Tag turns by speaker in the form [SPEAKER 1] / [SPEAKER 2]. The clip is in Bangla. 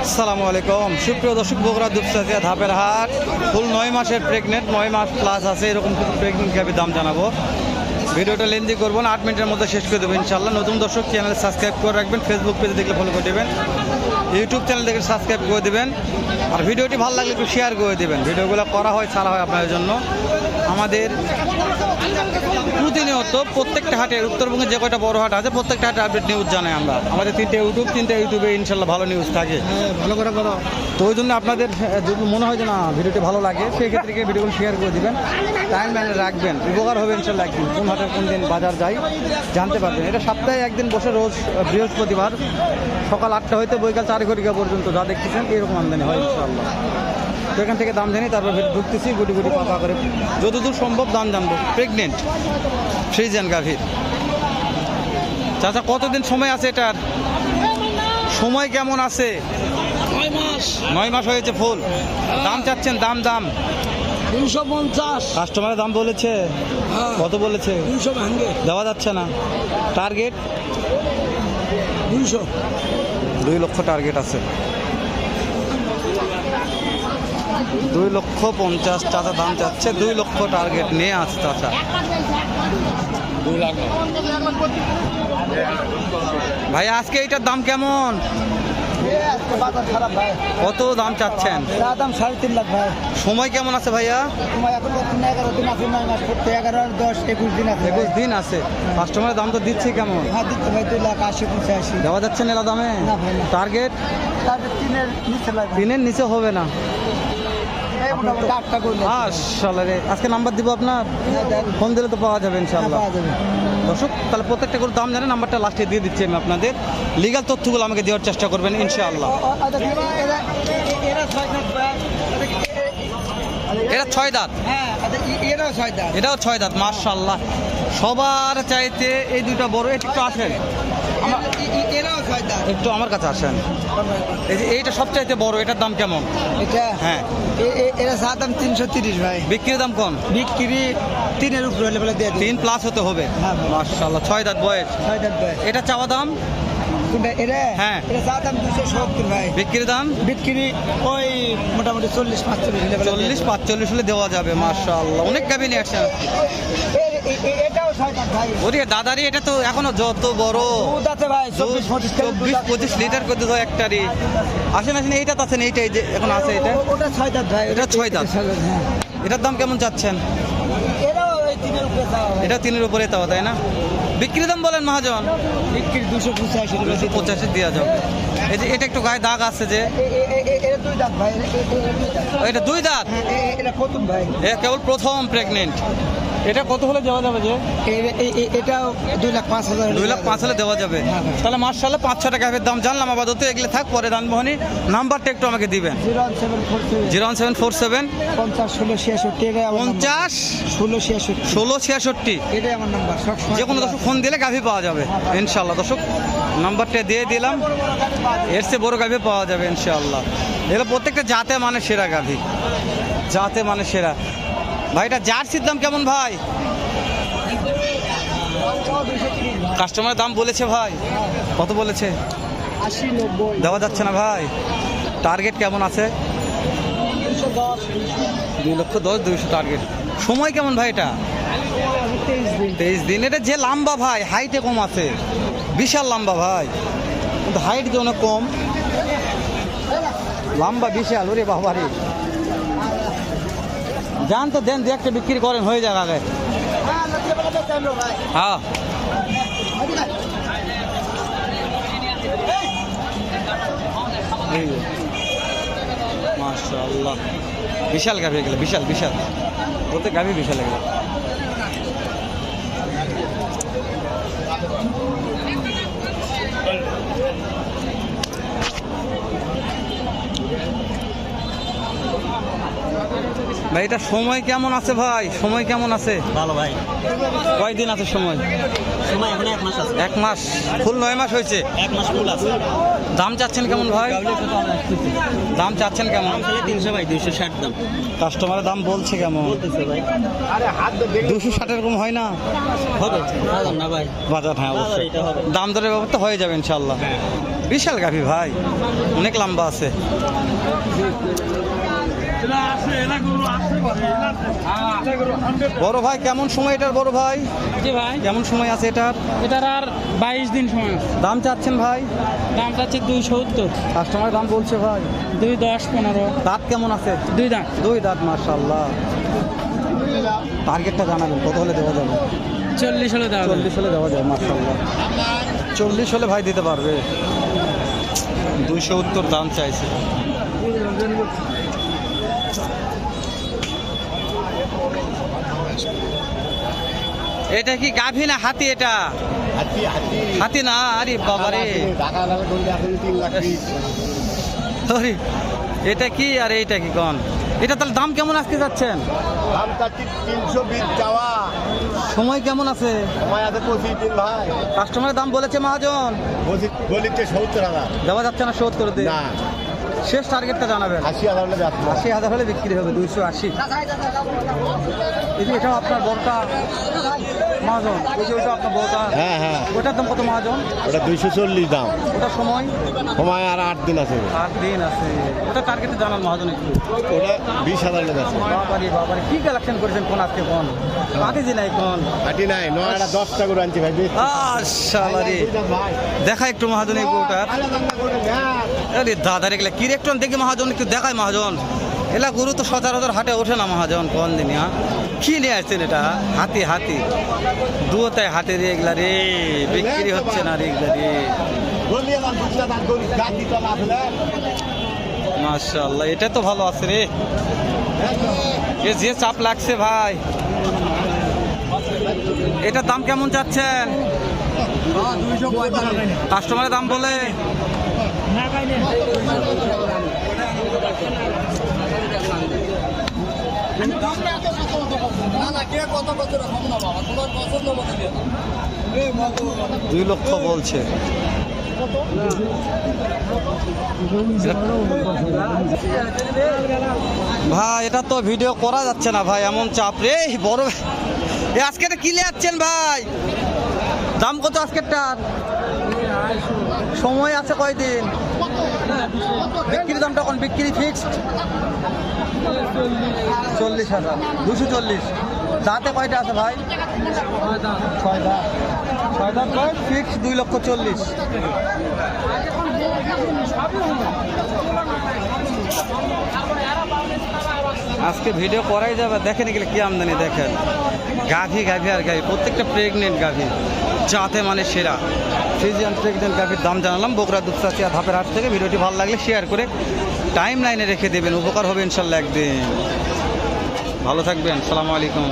[SPEAKER 1] আসসালামু আলাইকুম সুপ্রিয় দর্শক, বগুড়া দুপচাচিয়া ধাপের হাট ফুল 9 মাসের প্রেগনেন্ট, 9 মাস প্লাস আছে এরকম কিছু প্রেগনেন্ট গাভীর দাম জানাবো। ভিডিওটা লেন্দি করবো না, 8 মিনিটের মধ্যে শেষ করে দেবো ইনশাল্লাহ। নতুন দর্শক চ্যানেল সাবস্ক্রাইব করে রাখবেন, ফেসবুক পেজে দেখলে ফলো করে দেবেন, ইউটিউব চ্যানেল দেখে সাবস্ক্রাইব করে দেবেন, আর ভিডিওটি ভালো লাগলে একটু শেয়ার করে দেবেন। ভিডিওগুলো করা হয়, ছাড়া হয় আপনাদের জন্য। আমাদের প্রতিনিয়ত প্রত্যেকটা হাটে, উত্তরবঙ্গে যে কয়টা বড় হাট আছে প্রত্যেকটা হাটে আপডেট নিউজ জানাই আমরা। আমাদের 3টে ইউটিউবে ইনশাল্লাহ ভালো নিউজ থাকে,
[SPEAKER 2] ভালো করে বলো।
[SPEAKER 1] তো ওই জন্য আপনাদের যদি মনে হয় যে না ভিডিওটি ভালো লাগে, সেই ক্ষেত্রে গিয়ে ভিডিওগুলো শেয়ার করে দেবেন, টাইম ম্যানে রাখবেন, উপকার হবে ইনশাল্লাহ। একদিন কোন হাটের কোন দিন বাজার যাই জানতে পারবেন। এটা সপ্তাহে একদিন বসে, রোজ বৃহস্পতিবার সকাল 8টা হইতে বৈকাল 4 ঘটিকা পর্যন্ত যা দেখতেছেন এরকম আমদানি হয় ইনশাল্লাহ। তো এখান থেকে দাম জানি, তারপর ঢুকতেছি গুটি গুটি পাকা করে, যতদূর সম্ভব দাম জানবো। প্রেগনেন্ট ফ্রিজিয়ান গাভীর। চাচা কতদিন সময় আছে এটার? সময় কেমন আছে? 9 মাস হয়েছে ফুল। দাম চাচ্ছেন? দাম
[SPEAKER 2] 250।
[SPEAKER 1] কাস্টমারের দাম বলেছে? কত বলেছে?
[SPEAKER 2] 200 ভাঙে
[SPEAKER 1] দেওয়া যাচ্ছে না। টার্গেট
[SPEAKER 2] 200।
[SPEAKER 1] 2 লক্ষ টার্গেট আছে। 2,50,000 চাচা দাম চাচ্ছে। 2 লক্ষ টার্গেট নিয়ে আছে চাচা।
[SPEAKER 2] 2 লাখ।
[SPEAKER 1] ভাই আজকে এইটার দাম কেমন?
[SPEAKER 2] বাজার খারাপ ভাই।
[SPEAKER 1] কত দাম চাচ্ছেন?
[SPEAKER 2] দাম 3.5 লাখ ভাই।
[SPEAKER 1] সময় কেমন আছে ভাইয়া?
[SPEAKER 2] তোমার এখন 11 দিন আছে, 9 মাস করতে 11 10 21 দিন আছে।
[SPEAKER 1] 21 দিন আছে। কাস্টমারের দাম তো দিচ্ছে কেমন?
[SPEAKER 2] হ্যাঁ দিতে ভাই 2 লাখ 80 85।
[SPEAKER 1] দেওয়া যাচ্ছে না এলা দামে?
[SPEAKER 2] না ভাই না।
[SPEAKER 1] টার্গেট
[SPEAKER 2] তারপর 3 নিচে লাগবে।
[SPEAKER 1] 3 নিচে হবে না।
[SPEAKER 2] এই মোটামুটি 8টা করলে
[SPEAKER 1] মাশাআল্লাহ রে। আজকে নাম্বার দিব আপনার, ফোন দিলে তো পাওয়া যাবে ইনশাআল্লাহ।
[SPEAKER 2] পাওয়া যাবে।
[SPEAKER 1] দর্শক তাহলে প্রত্যেকটা করে দাম জানেন, নাম্বারটা লাস্টে দিয়ে দিচ্ছি আমি আপনাদের। লিগ্যাল তথ্যগুলো আমাকে দেওয়ার চেষ্টা করবেন ইনশাআল্লাহ। এটা 6 দাঁত।
[SPEAKER 2] হ্যাঁ এরাও 6 দাঁত।
[SPEAKER 1] এটাও 6 দাঁত। মাশাআল্লাহ, সবার চাইতে এই দুইটা বড়। এটা একটু আসেন,
[SPEAKER 2] এরাও 6 দাঁত।
[SPEAKER 1] একটু আমার কাছে আসেন। এই যে এইটা সবচাইতে বড়, এটার দাম কেমন?
[SPEAKER 2] এটা
[SPEAKER 1] হ্যাঁ,
[SPEAKER 2] এরা দাম 330 ভাই।
[SPEAKER 1] বিক্রির দাম কোন?
[SPEAKER 2] বিক্রি 3-এর উপরে হলে বলে দিয়ে দিই।
[SPEAKER 1] 3 প্লাস হতে হবে।
[SPEAKER 2] হ্যাঁ।
[SPEAKER 1] মাশাআল্লাহ, 6 দাঁত বয়স।
[SPEAKER 2] 6 দাঁত ভাই।
[SPEAKER 1] এটা চাওয়া দাম?
[SPEAKER 2] কোনটা এরা?
[SPEAKER 1] হ্যাঁ।
[SPEAKER 2] এরা দাম 270 ভাই।
[SPEAKER 1] বিক্রির দাম
[SPEAKER 2] বিক্রি ওই মোটামুটি 40-45 হলে বলে দিয়ে দিই।
[SPEAKER 1] 40-45 হলে দেওয়া যাবে। মাশাআল্লাহ, অনেক গাভী নিয়ে আসছেন।
[SPEAKER 2] এটাও 6 দাঁত ভাই।
[SPEAKER 1] ওরে দাদারি, এটা তো এখনো যত বড়।
[SPEAKER 2] দুধ আছে ভাই
[SPEAKER 1] 24-25 লিটার করে দেবো একটারই। আসেন আসেন, এইটা তো আছেন, এইটাই যে এখন আছে এটা।
[SPEAKER 2] ওটা 6 দাঁত ভাই।
[SPEAKER 1] এটা 6 দাঁত।
[SPEAKER 2] হ্যাঁ।
[SPEAKER 1] এটার দাম কেমন চাচ্ছেন?
[SPEAKER 2] এরাও ওই 3-এর উপরে যাওয়া ভাই।
[SPEAKER 1] এটা 3-এর উপরে তাও, তাই না? বিক্রির দাম বলেন মহাজন।
[SPEAKER 2] বিক্রি 285 হলে বলে দিয়ে দিই।
[SPEAKER 1] 285 দেওয়া যাবে। এই যে এটা একটু গায়ে দাগ আছে যে,
[SPEAKER 2] এরা 2 দাঁত ভাই।
[SPEAKER 1] এটা 2 দাঁত।
[SPEAKER 2] এটা প্রথম ভাই।
[SPEAKER 1] এ কেবল প্রথম প্রেগনেন্ট। এটা কত হলে দেওয়া যাবে যে?
[SPEAKER 2] এটাও 2,05,000।
[SPEAKER 1] 2,05,000 হলে দেওয়া যাবে।
[SPEAKER 2] হ্যাঁ, হ্যাঁ।
[SPEAKER 1] তাহলে মাশাআল্লাহ 5-6 টাকা দাম জানলাম আপাতত। এগুলো থাক, পরে দানবহনি। নাম্বারটা একটু আমাকে দিবেন।
[SPEAKER 2] 01747
[SPEAKER 1] 01747
[SPEAKER 2] 50 16 66। এটাই আমার নাম্বার।
[SPEAKER 1] 50
[SPEAKER 2] 16 66।
[SPEAKER 1] 16 66।
[SPEAKER 2] এটাই আমার নাম্বার। সবসময়
[SPEAKER 1] যে কোনো দর্শক ফোন দিলে গাভী পাওয়া যাবে ইনশাআল্লাহ। দর্শক নাম্বারটা দিয়ে দিলাম, এর চেয়ে বড় গাভী পাওয়া যাবে ইনশাআল্লাহ। এগুলো প্রত্যেকটা জাতে মানে সেরা গাভী, জাতে মানে সেরা। ভাই এটা জার্সির দাম কেমন ভাই? কাস্টমারের দাম বলেছে ভাই? কত বলেছে?
[SPEAKER 2] 80 90
[SPEAKER 1] দেওয়া যাচ্ছে না ভাই। টার্গেট কেমন আছে?
[SPEAKER 2] 210
[SPEAKER 1] 2,10,000 200 টার্গেট। সময় কেমন ভাই এটা? 23 দিন। এটা যে লম্বা ভাই, হাইটে কম আছে, বিশাল লম্বা ভাই, কিন্তু হাইট যে অনেক কম, লম্বা বিশাল। ওরে বাবারে, যান তো দেন, 2-1টা বিক্রি করেন, হয়ে যাক আগে। হ্যাঁ, মাশাআল্লাহ, বিশাল গাভী এগুলো, বিশাল বিশাল। প্রত্যেক গাভী বিশাল এগুলো। ভাই এটা সময় কেমন আছে ভাই? সময় কেমন আছে?
[SPEAKER 2] ভালো ভাই।
[SPEAKER 1] কয়দিন আছে সময়?
[SPEAKER 2] সময় এখন 1 মাস আছে।
[SPEAKER 1] 1 মাস ফুল? 9 মাস হয়েছে?
[SPEAKER 2] 1 মাস ফুল আছে।
[SPEAKER 1] দাম চাচ্ছেন কেমন ভাই? দাম চাচ্ছেন কেমন?
[SPEAKER 2] 300 ভাই, 260 দাম
[SPEAKER 1] কাস্টমারের দাম বলছে কেমন?
[SPEAKER 2] বলতেছে ভাই।
[SPEAKER 1] 260 এরকম হয় না?
[SPEAKER 2] হবে না ভাই,
[SPEAKER 1] বাজার, হ্যাঁ অবশ্যই
[SPEAKER 2] এটা হবে।
[SPEAKER 1] দাম দরের ব্যাপার তো হয়ে যাবে ইনশাল্লাহ। বিশাল গাভী ভাই, অনেক লম্বা আছে। বড় ভাই কেমন সময় এটার? বড় ভাই
[SPEAKER 3] জি ভাই,
[SPEAKER 1] কেমন সময় আছে এটার?
[SPEAKER 3] এটার আর 22 দিন সময় আছে।
[SPEAKER 1] দাম চাচ্ছেন ভাই?
[SPEAKER 3] দাম চাচ্ছে 270,
[SPEAKER 1] কাস্টমার দাম বলছে ভাই
[SPEAKER 3] 210, 15,
[SPEAKER 1] দাঁত কেমন আছে?
[SPEAKER 3] 2 দাম।
[SPEAKER 1] 2 দাঁত, মাশাআল্লাহ। টার্গেটটা জানাবেন কত হলে দেওয়া যাবে?
[SPEAKER 3] 40 হলে দেওয়া যাবে।
[SPEAKER 1] 40 হলে দেওয়া যাবে, মাশাআল্লাহ। 40 হলে ভাই দিতে পারবে। 270 দাম চাইছে। এটা কি গাভী না হাতি? এটা হাতি না? আরে বাবারে, আরে এটা কি আর এইটা কি কোন? এটা তাহলে দাম কেমন আজকে যাচ্ছেন?
[SPEAKER 4] দাম চাচ্ছি 320 চাওয়া,
[SPEAKER 1] সময় কেমন আছে?
[SPEAKER 4] সময় আছে 25 দিন ভাই।
[SPEAKER 1] কাস্টমারের দাম বলেছে মহাজন,
[SPEAKER 4] বলিতে 70,000
[SPEAKER 1] দেওয়া যাচ্ছে না, 70 দিয়ে।
[SPEAKER 4] না,
[SPEAKER 1] শেষ টার্গেটটা জানাবেন।
[SPEAKER 4] 80,000 হলে যাচ্ছে।
[SPEAKER 1] 80,000 হলে বিক্রি হবে। 280। এই যে এটাও আপনার বড়টা মহাজন, ওই যে ওইটা আপনার বড়টা,
[SPEAKER 4] হ্যাঁ হ্যাঁ,
[SPEAKER 1] ওটার দাম কত মহাজন?
[SPEAKER 4] ওটা 240 দাম।
[SPEAKER 1] ওটা সময়
[SPEAKER 4] সময় আর 8 দিন আছে।
[SPEAKER 1] 8 দিন আছে। ওটা টার্গেটে জানান মহাজন একটু।
[SPEAKER 4] ওটা 20,000 হলে যাচ্ছে।
[SPEAKER 1] বাবারে বাবারে, কি কালেকশন করেছেন কোন আজকে কোন? পাতি জি নাই কোন?
[SPEAKER 4] হাঁটি নাই, 9টা 10টা করে আনছি ভাই।
[SPEAKER 1] আশালারি দেখা একটু মহাজন এই গরুটার। আরে দাদা রেখলে কি রে, একটু দেখি মহাজন, একটু দেখায় মহাজন। এলা গরু তো সচরাচর হাটে ওঠে না মহাজন, কোন দিন? হ্যাঁ, কি নিয়ে আসছেন এটা? হাতি হাতি দুয়োটাই হাতে রে, এগুলা রে বিক্রি হচ্ছে না রে, এগুলা রে। মাশাআল্লাহ, এটা তো ভালো আছে রে। এ যে চাপ লাগছে ভাই। এটার দাম কেমন চাচ্ছেন? কাস্টমারের দাম বলে দুই লক্ষ বলছে। ভাই এটা তো ভিডিও করা যাচ্ছে না ভাই, এমন চাপ রে। বড় আজকে এটা কি যাচ্ছেন ভাই? দাম কত আজকেরটার? সময় আছে কয়দিন? বিক্রির দামটা কোন? বিক্রি ফিক্সড 40,000, 240। দাঁতে কয়টা আছে ভাই? 6 দাঁত। 6 দাঁত ফিক্সড 2,40,000। আজকে ভিডিও করাই যাবে। দেখেন এগুলো কি আমদানি, দেখেন গাভী গাভী আর গাভী, প্রত্যেকটা প্রেগনেন্ট গাভী, যাতে মানে সেরা ফ্রিজিয়ান প্রেগনেন্ট গাভীর দাম জানালাম বগুড়া দুপচাচিয়া ধাপের হাট থেকে। ভিডিওটি ভালো লাগলে শেয়ার করে টাইম লাইনে রেখে দেবেন, উপকার হবে ইনশাল্লাহ একদিন। ভালো থাকবেন, আসসালামু আলাইকুম।